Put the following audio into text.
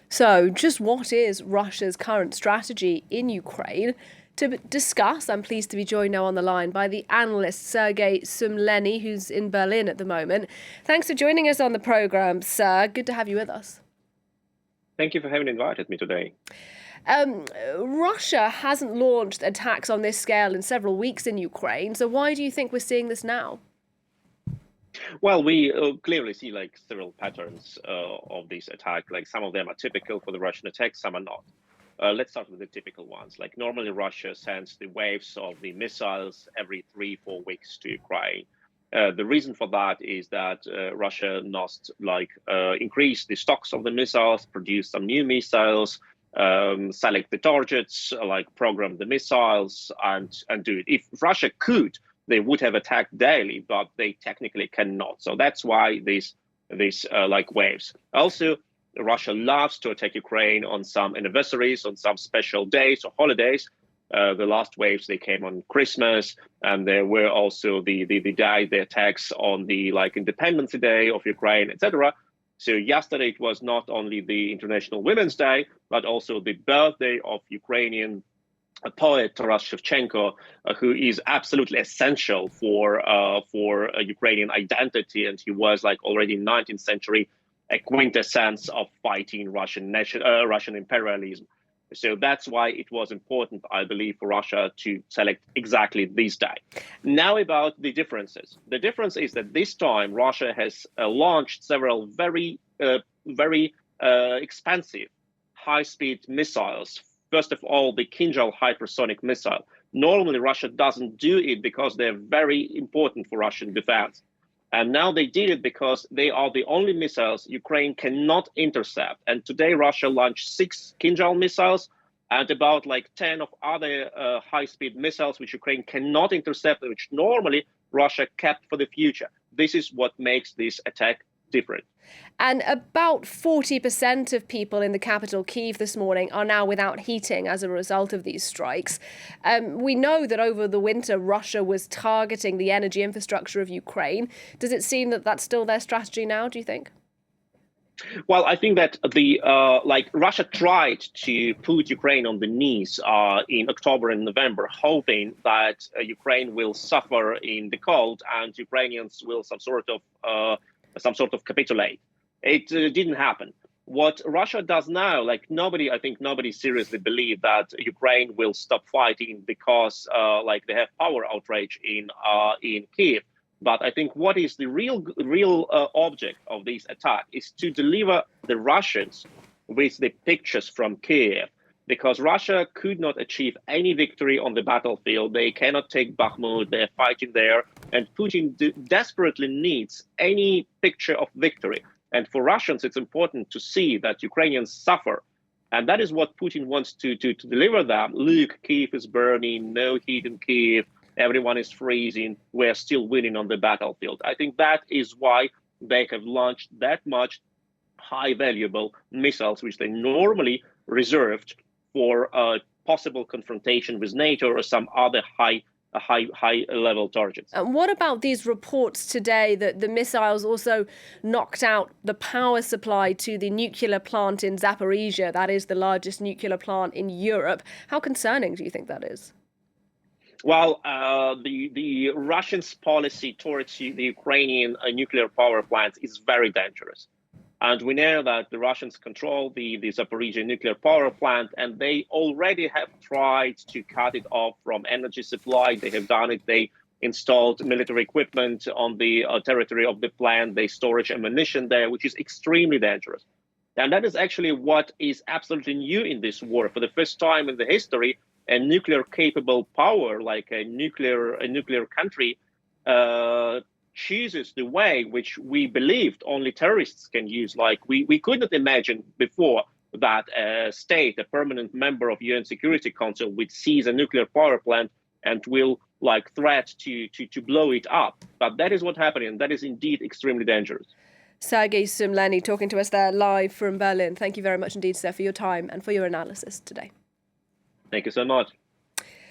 So, just what is Russia's current strategy in Ukraine? To discuss, I'm pleased to be joined now on the line by the analyst Sergej Sumlenny, who's in Berlin at the moment. Thanks for joining us on the programme, sir. Good to have you with us. Thank you for having invited me today. Russia hasn't launched attacks on this scale in several weeks in Ukraine, so why do you think we're seeing this now? Well, we clearly see several patterns of this attack. Like some of them are typical for the Russian attacks, some are not. Let's start with the typical ones. Like normally Russia sends the waves of the missiles every 3-4 weeks to Ukraine. The reason for that is that Russia must increase the stocks of the missiles, produce some new missiles, select the targets, program the missiles, and do it. If Russia could, they would have attacked daily, but they technically cannot. So that's why these waves. Also, Russia loves to attack Ukraine on some anniversaries, on some special days or holidays. The last waves, they came on Christmas, and there were also the attacks on the Independence Day of Ukraine, etc. So yesterday it was not only the International Women's Day, but also the birthday of Ukrainian poet Taras Shevchenko, who is absolutely essential for Ukrainian identity, and he was already in 19th century a quintessence of fighting Russian imperialism. So that's why it was important, I believe, for Russia to select exactly this day. Now about the differences. The difference is that this time Russia has launched several very expensive high-speed missiles. First of all, the Kinjal hypersonic missile. Normally, Russia doesn't do it because they're very important for Russian defense. And now they did it because they are the only missiles Ukraine cannot intercept. And today, Russia launched 6 Kinjal missiles and about 10 of other high-speed missiles, which Ukraine cannot intercept, which normally Russia kept for the future. This is what makes this attack different. And about 40% of people in the capital, Kyiv, this morning are now without heating as a result of these strikes. We know that over the winter, Russia was targeting the energy infrastructure of Ukraine. Does it seem that that's still their strategy now, do you think? Well, I think that Russia tried to put Ukraine on the knees in October and November, hoping that Ukraine will suffer in the cold and Ukrainians will some sort of capitulate. It didn't happen. What Russia does now, I think nobody seriously believes that Ukraine will stop fighting because they have power outrage in Kyiv. But I think what is the real object of this attack is to deliver the Russians with the pictures from Kyiv, because Russia could not achieve any victory on the battlefield. They cannot take Bakhmut. They're fighting there. And Putin desperately needs any picture of victory. And for Russians, it's important to see that Ukrainians suffer. And that is what Putin wants to deliver them. Look, Kyiv is burning, no heat in Kyiv, everyone is freezing, we're still winning on the battlefield. I think that is why they have launched that much high valuable missiles, which they normally reserved for possible confrontation with NATO or some other high level targets. And what about these reports today that the missiles also knocked out the power supply to the nuclear plant in Zaporizhzhia? That is the largest nuclear plant in Europe. How concerning do you think that is? Well, the Russians' policy towards the Ukrainian nuclear power plants is very dangerous. And we know that the Russians control the Zaporizhzhia Nuclear Power Plant, and they already have tried to cut it off from energy supply. They have done it. They installed military equipment on the territory of the plant. They storage ammunition there, which is extremely dangerous. And that is actually what is absolutely new in this war. For the first time in the history, a nuclear-capable power, like a nuclear country, chooses the way which we believed only terrorists can use. We could not imagine before that a state, a permanent member of UN Security Council, would seize a nuclear power plant and will threat to blow it up. But that is what happened, and that is indeed extremely dangerous. Sergej Sumlenny talking to us there live from Berlin. Thank you very much indeed, sir, for your time and for your analysis today. Thank you so much.